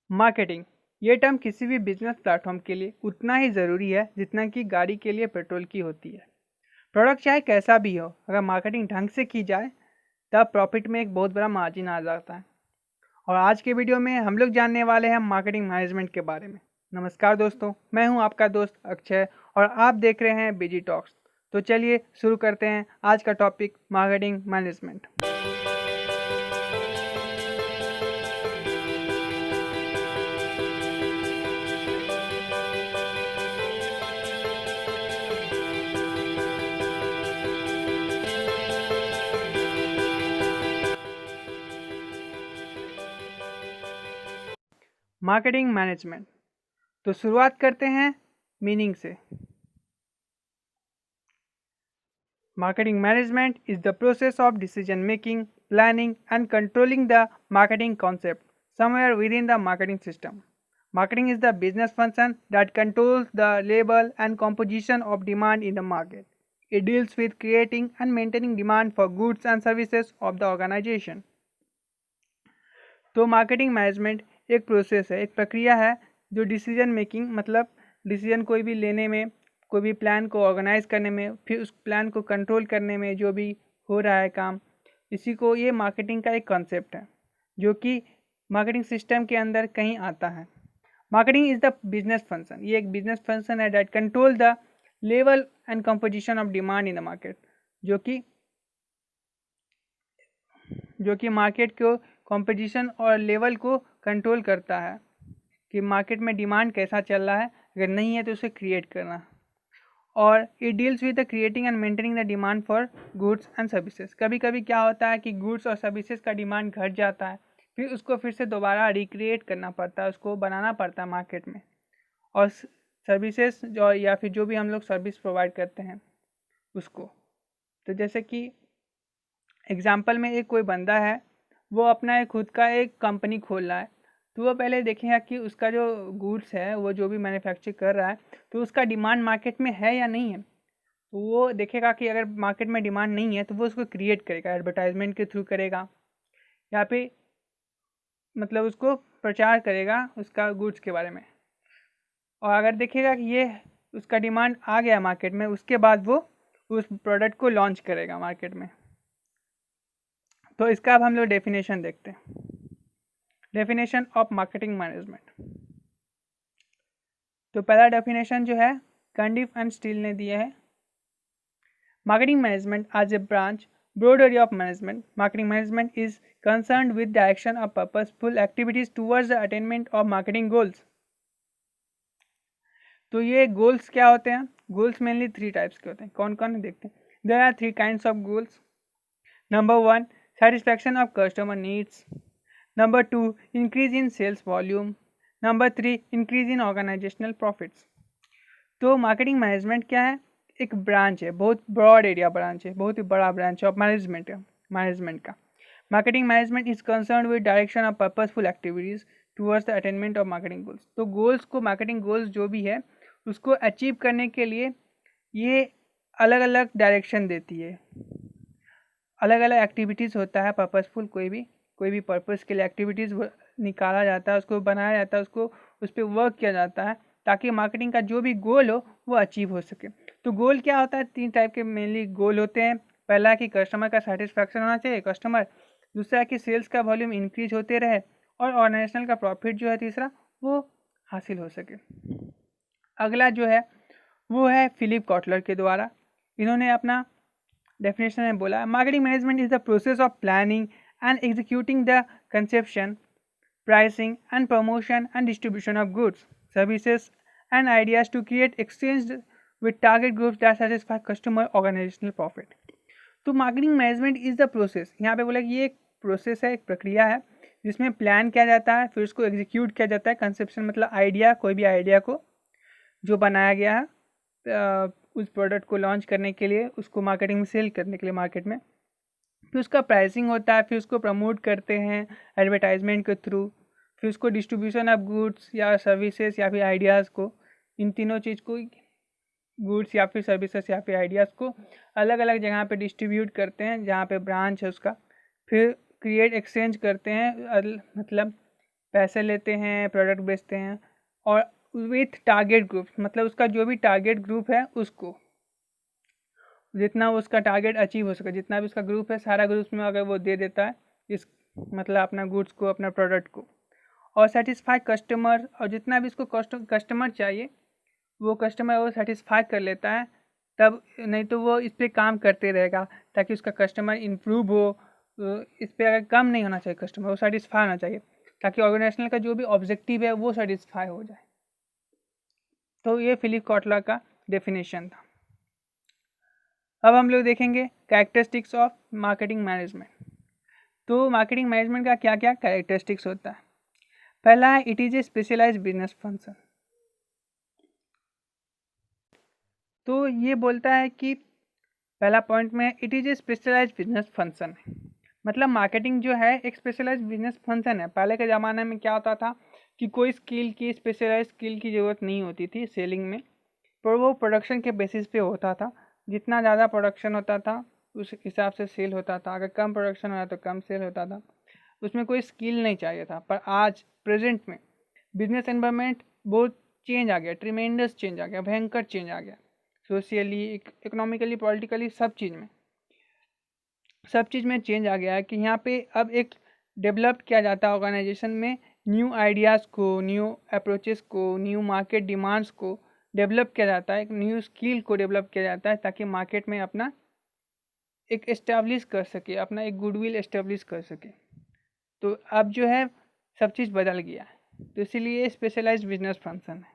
Marketing ये term किसी भी बिजनेस प्लेटफॉर्म के लिए उतना ही ज़रूरी है जितना कि गाड़ी के लिए पेट्रोल की होती है। प्रोडक्ट चाहे कैसा भी हो, अगर मार्केटिंग ढंग से की जाए तब प्रॉफिट में एक बहुत बड़ा मार्जिन आ जाता है। और आज के वीडियो में हम लोग जानने वाले हैं मार्केटिंग मैनेजमेंट के बारे में। नमस्कार दोस्तों, मैं हूं आपका दोस्त अक्षय और आप देख रहे हैं बीजी टॉक्स। तो चलिए शुरू करते हैं आज का topic marketing management. Marketing management, तो शुरुआत करते हैं मीनिंग से। Marketing management is the process of decision making, planning, and controlling the marketing concept somewhere within the marketing system. Marketing is the business function that controls the level and composition of demand in the market. It deals with creating and maintaining demand for goods and services of the organization. तो marketing management एक process है, एक प्रक्रिया है जो decision making मतलब decision कोई भी लेने में, कोई भी प्लान को ऑर्गेनाइज करने में, फिर उस प्लान को कंट्रोल करने में जो भी हो रहा है काम, इसी को ये मार्केटिंग का एक कॉन्सेप्ट है जो कि मार्केटिंग सिस्टम के अंदर कहीं आता है। Marketing is the business function, ये एक बिजनेस फंक्शन है that control the level and composition of demand in the market, जो कि मार्केट को कंपोजिशन और लेवल को कंट्रोल करता है कि मार्केट में डिमांड कैसा चल रहा है, अगर नहीं है तो उसे क्रिएट करना। और it deals with the creating and maintaining the demand for goods and services. कभी कभी क्या होता है कि गुड्स और सर्विसेज का डिमांड घट जाता है, फिर उसको फिर से दोबारा रिक्रिएट करना पड़ता है, उसको बनाना पड़ता है मार्केट में। और सर्विसेज जो या फिर जो भी हम लोग सर्विस प्रोवाइड करते हैं उसको, तो जैसे कि एग्जाम्पल में एक कोई बंदा है, वो अपना एक खुद का एक कंपनी खोल रहा है, तो वो पहले देखेगा कि उसका जो गुड्स है, वो जो भी मैन्युफैक्चर कर रहा है, तो उसका डिमांड मार्केट में है या नहीं है। तो वो देखेगा कि अगर मार्केट में डिमांड नहीं है तो वो उसको क्रिएट करेगा, एडवर्टाइजमेंट के थ्रू करेगा या फिर मतलब उसको प्रचार करेगा उसका गुड्स के बारे में। और अगर देखेगा कि ये उसका डिमांड आ गया मार्केट में, उसके बाद वो उस प्रोडक्ट को लॉन्च करेगा मार्केट में। तो इसका अब हम लोग डेफिनेशन देखते हैं। डेफिनेशन ऑफ मार्केटिंग मैनेजमेंट, तो पहला डेफिनेशन जो है कंडिफ एंड स्टील ने दिया है। Marketing management as a branch broad area of management. Marketing management is concerned with the action of purposeful activities towards the attainment of marketing goals. तो ये goals क्या होते हैं? गोल्स मेनली 3 टाइप्स के होते हैं। कौन कौन देखते हैं? There are 3 kinds of goals. Number 1, satisfaction of customer needs. Number 2, increase in sales volume. Number 3, increase in organizational profits. तो मार्केटिंग मैनेजमेंट क्या है? एक ब्रांच है, बहुत ब्रॉड एरिया ब्रांच है, बहुत ही बड़ा ब्रांच ऑफ मैनेजमेंट का। Marketing management is concern with direction of purposeful activities towards the attainment of marketing goals. तो गोल्स को, मार्केटिंग गोल्स जो भी है उसको अचीव करने के लिए ये अलग अलग डायरेक्शन देती है, अलग अलग एक्टिविटीज़ होता है पर्पसफुल। कोई भी पर्पस के लिए एक्टिविटीज़ निकाला जाता है, उसको बनाया जाता है, उसको उस पर वर्क किया जाता है ताकि मार्केटिंग का जो भी गोल हो वो अचीव हो सके। तो गोल क्या होता है? 3 टाइप के मेनली गोल होते हैं। पहला कि कस्टमर का सेटिस्फैक्शन होना चाहिए कस्टमर, दूसरा कि सेल्स का वॉल्यूम इंक्रीज होते रहे, और ऑर्गेनाइजेशनल का प्रॉफिट जो है तीसरा वो हासिल हो सके। अगला जो है वो है फिलिप कॉटलर के द्वारा। इन्होंने अपना डेफिनेशन में बोला, marketing management is the process of planning and executing the conception, pricing and promotion and distribution of goods, services and ideas to create exchange with target groups that satisfy customer organisational profit. तो marketing management is the process, यहाँ पे बोला कि ये एक process है, एक प्रक्रिया है जिसमें प्लान किया जाता है, फिर उसको एग्जीक्यूट किया जाता है। कंसेप्शन मतलब आइडिया, कोई भी आइडिया को जो बनाया गया है उस प्रोडक्ट को लॉन्च करने के लिए, उसको मार्केटिंग में सेल करने के लिए मार्केट में, फिर उसका प्राइसिंग होता है, फिर उसको प्रमोट करते हैं एडवर्टाइजमेंट के थ्रू, फिर उसको डिस्ट्रीब्यूशन ऑफ गुड्स या सर्विसेज या फिर आइडियाज़ को, इन तीनों चीज़ को, गुड्स या फिर सर्विसेज या फिर आइडियाज़ को अलग अलग जगह पे डिस्ट्रीब्यूट करते हैं जहाँ पे ब्रांच है उसका, फिर क्रिएट एक्सचेंज करते हैं, मतलब पैसे लेते हैं, प्रोडक्ट बेचते हैं, और विथ टारगेट ग्रुप, मतलब उसका जो भी टारगेट ग्रुप है उसको जितना उसका टारगेट अचीव हो सके, जितना भी उसका ग्रुप है सारा ग्रुप में अगर वो दे देता है इस मतलब अपना गुड्स को, अपना प्रोडक्ट को, और सेटिस्फाई कस्टमर, और जितना भी इसको कस्टमर चाहिए वो कस्टमर वो सेटिस्फाई कर लेता है, तब नहीं तो वो इस पर काम करते रहेगा ताकि उसका कस्टमर इम्प्रूव हो। इस पर अगर कम नहीं होना चाहिए कस्टमर, वो सेटिस्फाई होना चाहिए ताकि ऑर्गेनाइजेशन का जो भी ऑब्जेक्टिव है वो सेटिस्फाई हो जाए। तो ये फिलिप कॉटलर का डेफिनेशन था। अब हम लोग देखेंगे कैरेक्टरिस्टिक्स ऑफ मार्केटिंग मैनेजमेंट। तो मार्केटिंग मैनेजमेंट का क्या क्या कैरेक्टरिस्टिक्स होता है। पहला है it is a specialised business function. तो ये बोलता है कि पहला पॉइंट में it is a specialised business function है, मतलब मार्केटिंग जो है एक स्पेशलाइज्ड बिजनेस फंक्शन है। पहले के ज़माने में क्या होता था कि कोई स्किल की स्पेशलाइज्ड स्किल की ज़रूरत नहीं होती थी सेलिंग में, पर वो प्रोडक्शन के बेसिस पे होता था। जितना ज़्यादा प्रोडक्शन होता था उस हिसाब से सेल होता था, अगर कम प्रोडक्शन हो तो कम सेल होता था, उसमें कोई स्किल नहीं चाहिए था। पर आज प्रेजेंट में बिजनेस एनवायरनमेंट बहुत चेंज आ गया, ट्रिमेंडस चेंज आ गया, भयंकर चेंज आ गया, सोशली, इकोनॉमिकली, पॉलिटिकली, सब चीज़ में चेंज आ गया है कि यहाँ पे अब एक डेवलप किया जाता है ऑर्गेनाइजेशन में, न्यू आइडियाज़ को, न्यू अप्रोचेस को, न्यू मार्केट डिमांड्स को डेवलप किया जाता है, एक न्यू स्किल को डेवलप किया जाता है ताकि मार्केट में अपना एक एस्टेब्लिश कर सके, अपना एक गुडविल एस्टेब्लिश कर सके। तो अब जो है सब चीज़ बदल गया है, तो इसीलिए स्पेशलाइज्ड बिजनेस फंक्शन है।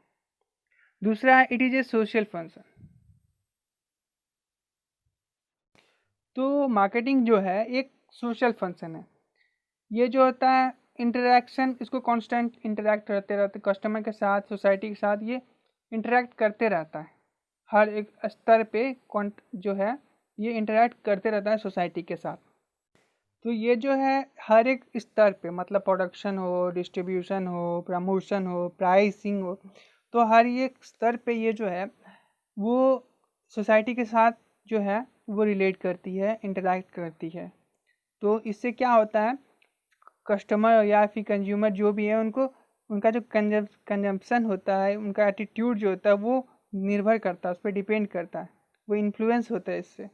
दूसरा है it is A social function. तो मार्केटिंग जो है एक सोशल फंक्शन है। ये जो होता है इंटरेक्शन, इसको कांस्टेंट इंटरेक्ट करते रहते कस्टमर के साथ, सोसाइटी के साथ, ये इंटरेक्ट करते रहता है हर एक स्तर पे जो है ये इंटरेक्ट करते रहता है सोसाइटी के साथ। तो ये जो है हर एक स्तर पे, मतलब प्रोडक्शन हो, डिस्ट्रीब्यूशन हो, प्रमोशन हो, प्राइसिंग हो, तो हर एक स्तर पे ये जो है वो सोसाइटी के साथ जो है वो रिलेट करती है, इंटरेक्ट करती है। तो इससे क्या होता है, कस्टमर या फिर कंज्यूमर जो भी है उनको, उनका जो कंजम्पशन होता है, उनका एटीट्यूड जो होता है वो निर्भर करता है, उस पर डिपेंड करता है, वो इन्फ्लुएंस होता है इससे।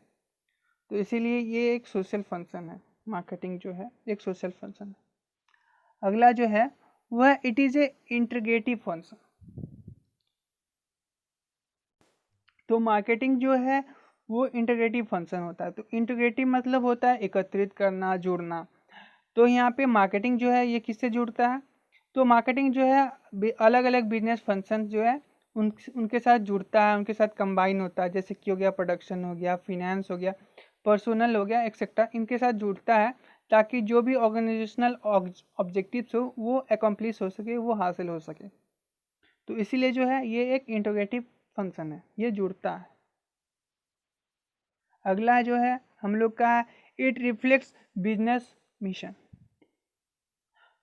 तो इसीलिए ये एक सोशल फंक्शन है, मार्केटिंग जो है एक सोशल फंक्शन है। अगला जो है वह it is A integrative function. तो मार्केटिंग जो है वो इंटीग्रेटिव फंक्शन होता है। तो इंटीग्रेटिव मतलब होता है एकत्रित करना, जोड़ना। तो यहाँ पे मार्केटिंग जो है ये किससे जुड़ता है, तो मार्केटिंग जो है अलग अलग बिजनेस फंक्शन जो है उनके साथ जुड़ता है, उनके साथ कंबाइन होता है, जैसे कि हो गया प्रोडक्शन, हो गया फिनेंस, हो गया पर्सनल, हो गया एक्सेट्रा, इनके साथ जुड़ता है ताकि जो भी ऑर्गेनाइजेशनल ऑब्जेक्टिव्स हो वो एकम्प्लिश हो सके, वो हासिल हो सके। तो इसीलिए जो है ये एक इंटीग्रेटिव फंक्शन है, ये जुड़ता है। अगला जो है हम लोग का इट रिफ्लेक्ट्स बिजनेस मिशन।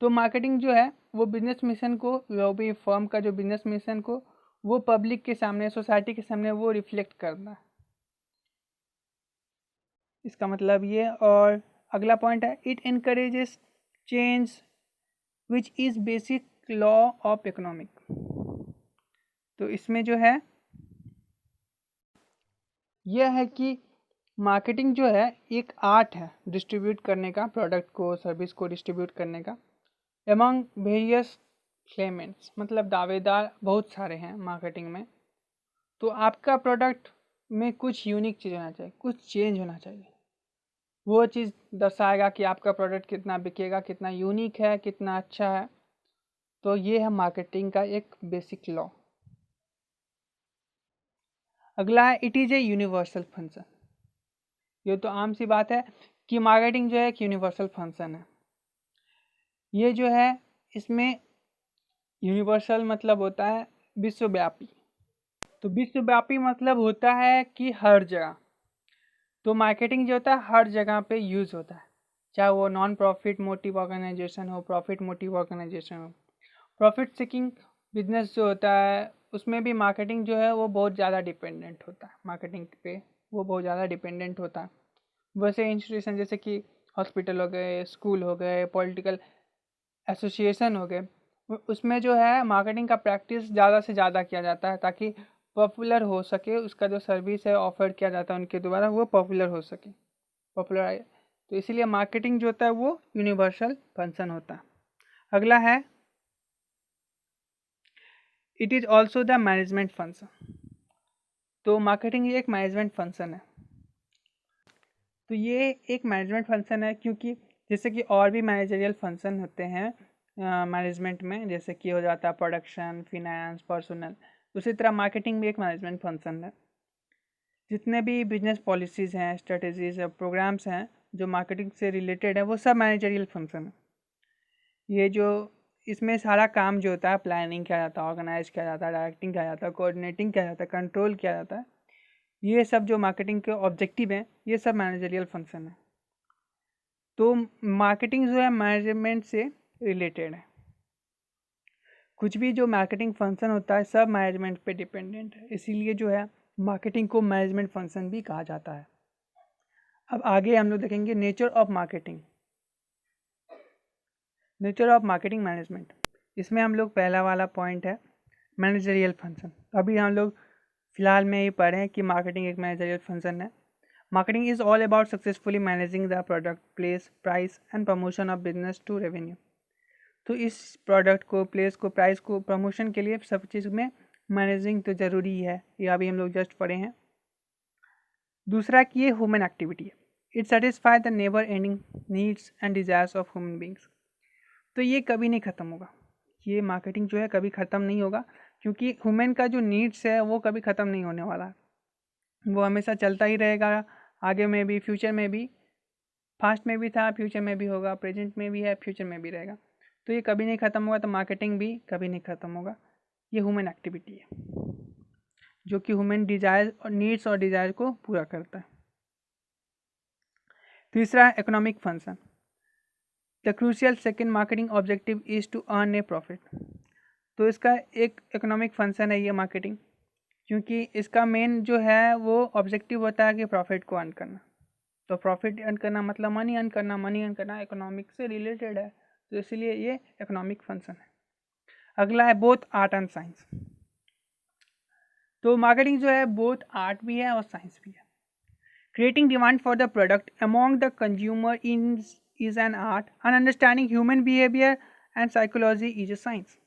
तो मार्केटिंग जो है वो बिजनेस मिशन को, वो भी फर्म का जो बिजनेस मिशन को वो पब्लिक के सामने, सोसाइटी के सामने वो रिफ्लेक्ट करना, इसका मतलब ये। और अगला पॉइंट है it encourages change which is basic law of economic. तो इसमें जो है यह है कि मार्केटिंग जो है एक आर्ट है डिस्ट्रीब्यूट करने का, प्रोडक्ट को, सर्विस को डिस्ट्रीब्यूट करने का एमंग वेरियस क्लेमेंट्स, मतलब दावेदार बहुत सारे हैं मार्केटिंग में। तो आपका प्रोडक्ट में कुछ यूनिक चीज़ होना चाहिए, कुछ चेंज होना चाहिए, वो चीज़ दर्शाएगा कि आपका प्रोडक्ट कितना बिकेगा, कितना यूनिक है, कितना अच्छा है। तो ये है मार्केटिंग का एक बेसिक लॉ। अगला है it is a universal function. ये तो आम सी बात है कि मार्केटिंग जो है एक यूनिवर्सल फंक्शन है। ये जो है इसमें यूनिवर्सल मतलब होता है विश्वव्यापी। तो विश्वव्यापी मतलब होता है कि हर जगह। तो मार्केटिंग जो होता है हर जगह पे यूज़ होता है, चाहे वो नॉन प्रॉफिट मोटिव ऑर्गेनाइजेशन हो, प्रॉफिट मोटिव ऑर्गेनाइजेशन हो। प्रॉफिट सीकिंग बिजनेस जो होता है उसमें भी मार्केटिंग जो है वो बहुत ज़्यादा डिपेंडेंट होता है, मार्केटिंग पे वो बहुत ज़्यादा डिपेंडेंट होता है। वैसे इंस्टीट्यूशन जैसे कि हॉस्पिटल हो गए, स्कूल हो गए, पॉलिटिकल एसोसिएशन हो गए, उसमें जो है मार्केटिंग का प्रैक्टिस ज़्यादा से ज़्यादा किया जाता है ताकि पॉपुलर हो सके, उसका जो सर्विस है ऑफर किया जाता है उनके द्वारा वो पॉपुलर हो सके, पॉपुलर। तो इसीलिए मार्केटिंग जो होता है वो यूनिवर्सल फंक्शन होता है। अगला है it is also the management function. तो मार्केटिंग एक मैनेजमेंट फंक्शन है। तो ये एक मैनेजमेंट फंक्शन है क्योंकि जैसे कि और भी मैनेजरियल फंक्शन होते हैं मैनेजमेंट में, जैसे कि हो जाता है प्रोडक्शन, फिनेंस, पर्सनल, उसी तरह मार्केटिंग भी एक मैनेजमेंट फंक्शन है। जितने भी बिजनेस पॉलिसीज़ हैं, स्ट्रेटजीज है, प्रोग्राम्स हैं जो मार्केटिंग से रिलेटेड है वो सब मैनेजरियल फंक्शन है। ये जो इसमें सारा काम जो होता है प्लानिंग किया जाता है, ऑर्गेनाइज किया जाता है, डायरेक्टिंग किया जाता है, कोऑर्डिनेटिंग किया जाता है, कंट्रोल किया जाता है, ये सब जो मार्केटिंग के ऑब्जेक्टिव हैं ये सब मैनेजरियल फंक्शन है। तो मार्केटिंग जो है मैनेजमेंट से रिलेटेड है। कुछ भी जो मार्केटिंग फंक्शन होता है सब मैनेजमेंट पे डिपेंडेंट है, इसीलिए जो है मार्केटिंग को मैनेजमेंट फंक्शन भी कहा जाता है। अब आगे हम लोग देखेंगे nature of marketing. Nature of marketing management, इसमें हम लोग पहला वाला पॉइंट है मैनेजरियल फंक्शन। अभी हम लोग फिलहाल में ही पढ़ें कि मार्केटिंग एक मैनेजरियल फंक्शन है। Marketing is all about successfully managing the product, place, price and promotion of business to revenue. तो इस प्रोडक्ट को, प्लेस को, प्राइस को, प्रमोशन के लिए सब चीज़ में मैनेजिंग तो ज़रूरी है, ये अभी हम लोग जस्ट पढ़े हैं। दूसरा कि ये ह्यूमन एक्टिविटी है, it satisfy the never ending needs and desires of human beings. तो ये कभी नहीं ख़त्म होगा, ये मार्केटिंग जो है कभी ख़त्म नहीं होगा क्योंकि ह्यूमन का जो नीड्स है वो कभी ख़त्म नहीं होने वाला है, वो हमेशा चलता ही रहेगा, आगे में भी, फ्यूचर में भी। पास्ट में भी था, फ्यूचर में भी होगा, प्रेजेंट में भी है, फ्यूचर में भी रहेगा। तो ये कभी नहीं ख़त्म होगा, तो मार्केटिंग भी कभी नहीं ख़त्म होगा। ये ह्यूमन एक्टिविटी है जो कि ह्यूमन डिजायर और नीड्स और डिजायर को पूरा करता है। तीसरा है economic function. The crucial second marketing objective is to earn a profit. तो इसका एक इकोनॉमिक फंक्शन है ये मार्केटिंग, क्योंकि इसका मेन जो है वो ऑब्जेक्टिव होता है कि प्रॉफिट को अर्न करना। तो प्रॉफिट अर्न करना मतलब मनी अर्न करना, मनी अर्न करना इकोनॉमिक से रिलेटेड है, तो इसलिए ये इकोनॉमिक फंक्शन है। अगला है बोथ आर्ट एंड साइंस। तो मार्केटिंग जो है बोथ आर्ट भी है और साइंस भी है। Creating demand for the product among the consumer is an art and understanding human behaviour and psychology is a science.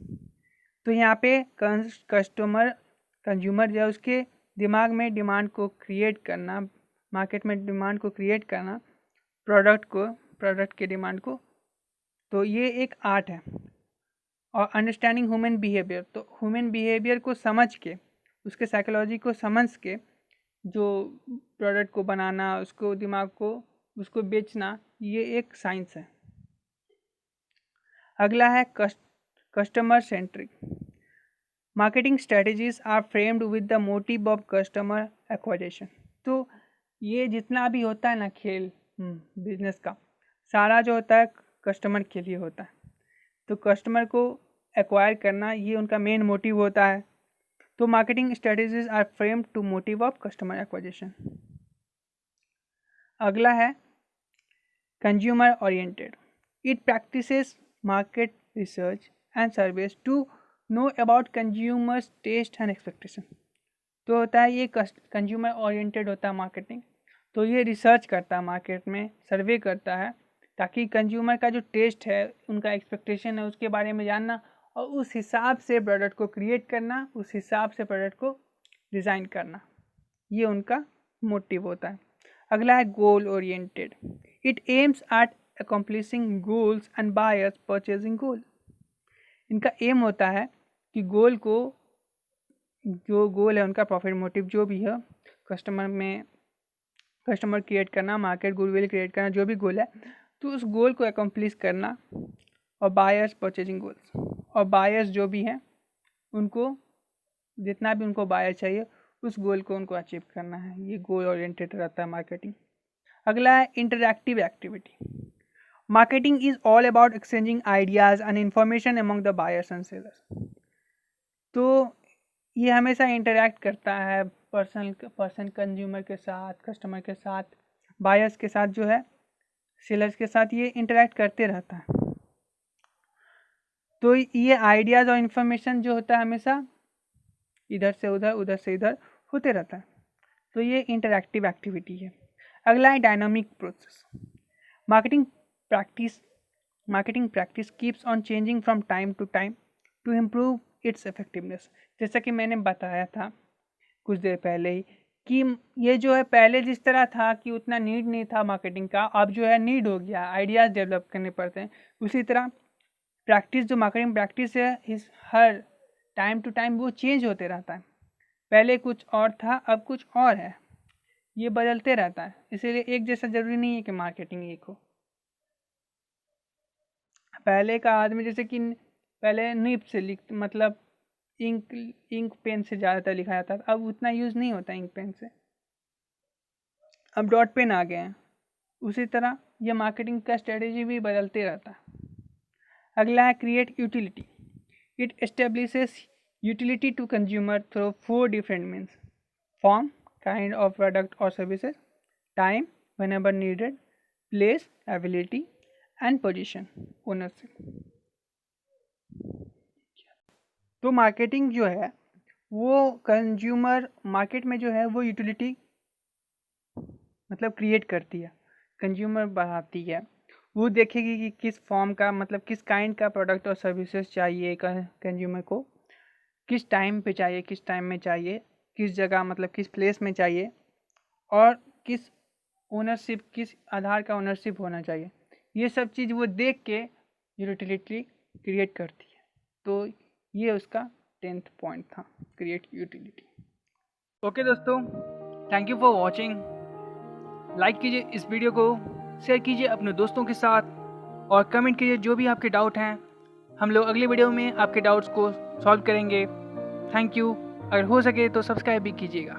तो यहाँ पे कंज्यूमर जो है उसके दिमाग में डिमांड को क्रिएट करना, मार्केट में डिमांड को क्रिएट करना, प्रोडक्ट के डिमांड को, तो ये एक आर्ट है। और अंडरस्टैंडिंग ह्यूमन बिहेवियर, तो ह्यूमन बिहेवियर को समझ के, उसके साइकोलॉजी को समझ के जो प्रोडक्ट को बनाना, उसको दिमाग को उसको बेचना, ये एक साइंस है। अगला है customer centric. Marketing strategies are framed with the motive of customer acquisition. तो ये जितना भी होता है ना खेल बिजनेस का, सारा जो होता है कस्टमर के लिए होता है। तो कस्टमर को एक्वायर करना ये उनका मेन मोटिव होता है। तो marketing strategies are framed to motive of customer acquisition. अगला है consumer oriented. It practises market research and surveys to know about consumers taste and expectation. तो होता है ये कंज्यूमर ओरिएंटेड होता है मार्केटिंग। तो ये रिसर्च करता है, मार्केट में सर्वे करता है ताकि कंज्यूमर का जो टेस्ट है, उनका एक्सपेक्टेशन है, उसके बारे में जानना और उस हिसाब से प्रोडक्ट को क्रिएट करना, उस हिसाब से प्रोडक्ट को डिज़ाइन करना, ये उनका मोटिव होता है। अगला है goal oriented. It aims at accomplishing goals and buyers purchasing goal. इनका एम होता है कि गोल को, जो गोल है उनका, प्रॉफिट मोटिव जो भी है, कस्टमर क्रिएट करना, मार्केट गुडविल क्रिएट करना, जो भी गोल है, तो उस गोल को अकम्प्लिश करना, और बायर्स परचेजिंग गोल्स, और बायर्स जो भी हैं उनको, जितना भी उनको बायर चाहिए उस गोल को उनको अचीव करना है। ये गोल ओरिएंटेड रहता है मार्केटिंग। अगला है interactive activity. Marketing is all about exchanging ideas and information among the buyers and sellers. तो ये हमेशा इंटरैक्ट करता है पर्सन कंज्यूमर के साथ, कस्टमर के साथ, बायर्स के साथ, जो है सेलर्स के साथ, ये इंटरैक्ट करते रहता है। तो ये आइडियाज़ और इन्फॉर्मेशन जो होता है हमेशा इधर से उधर, उधर से इधर होते रहता है। तो ये इंटरैक्टिव एक्टिविटी है। अगला है dynamic process. Marketing practice keeps on changing from time to time to improve its effectiveness. जैसा कि मैंने बताया था कुछ देर पहले ही कि ये जो है पहले जिस तरह था कि उतना नीड नहीं था मार्केटिंग का, अब जो है नीड हो गया, आइडियाज़ डेवलप करने पड़ते हैं। उसी तरह प्रैक्टिस, जो मार्केटिंग प्रैक्टिस है, इस हर टाइम टू टाइम वो चेंज होते रहता है। पहले कुछ और था, अब कुछ और है, ये बदलते रहता है। इसीलिए एक जैसा ज़रूरी नहीं है कि मार्केटिंग एक हो। पहले का आदमी जैसे कि पहले निब से मतलब इंक पेन से ज़्यादातर लिखा जाता था, अब उतना यूज़ नहीं होता इंक पेन से, अब डॉट पेन आ गए हैं। उसी तरह ये मार्केटिंग का स्ट्रेटेजी भी बदलते रहता है। अगला है create utility. It establishes utility to consumer through 4 different means: form, kind of product और services, time whenever needed, place, ability and position, ownership. तो मार्केटिंग जो है वो कंज्यूमर मार्केट में जो है वो यूटिलिटी मतलब क्रिएट करती है, कंज्यूमर बढ़ाती है। वो देखेगी कि किस फॉर्म का मतलब किस काइंड का प्रोडक्ट और सर्विसेज चाहिए कंज्यूमर को, किस टाइम पे चाहिए, किस टाइम में चाहिए, किस जगह मतलब किस प्लेस में चाहिए, और किस ओनरशिप, किस आधार का ओनरशिप होना चाहिए। ये सब चीज़ वो देख के यूटिलिटी क्रिएट करती है। तो ये उसका 10th पॉइंट था, क्रिएट यूटिलिटी। ओके दोस्तों, thank you for watching. Like कीजिए इस वीडियो को, शेयर कीजिए अपने दोस्तों के साथ और कमेंट कीजिए जो भी आपके डाउट हैं। हम लोग अगले वीडियो में आपके डाउट्स को सॉल्व करेंगे। Thank you. अगर हो सके तो सब्सक्राइब भी कीजिएगा।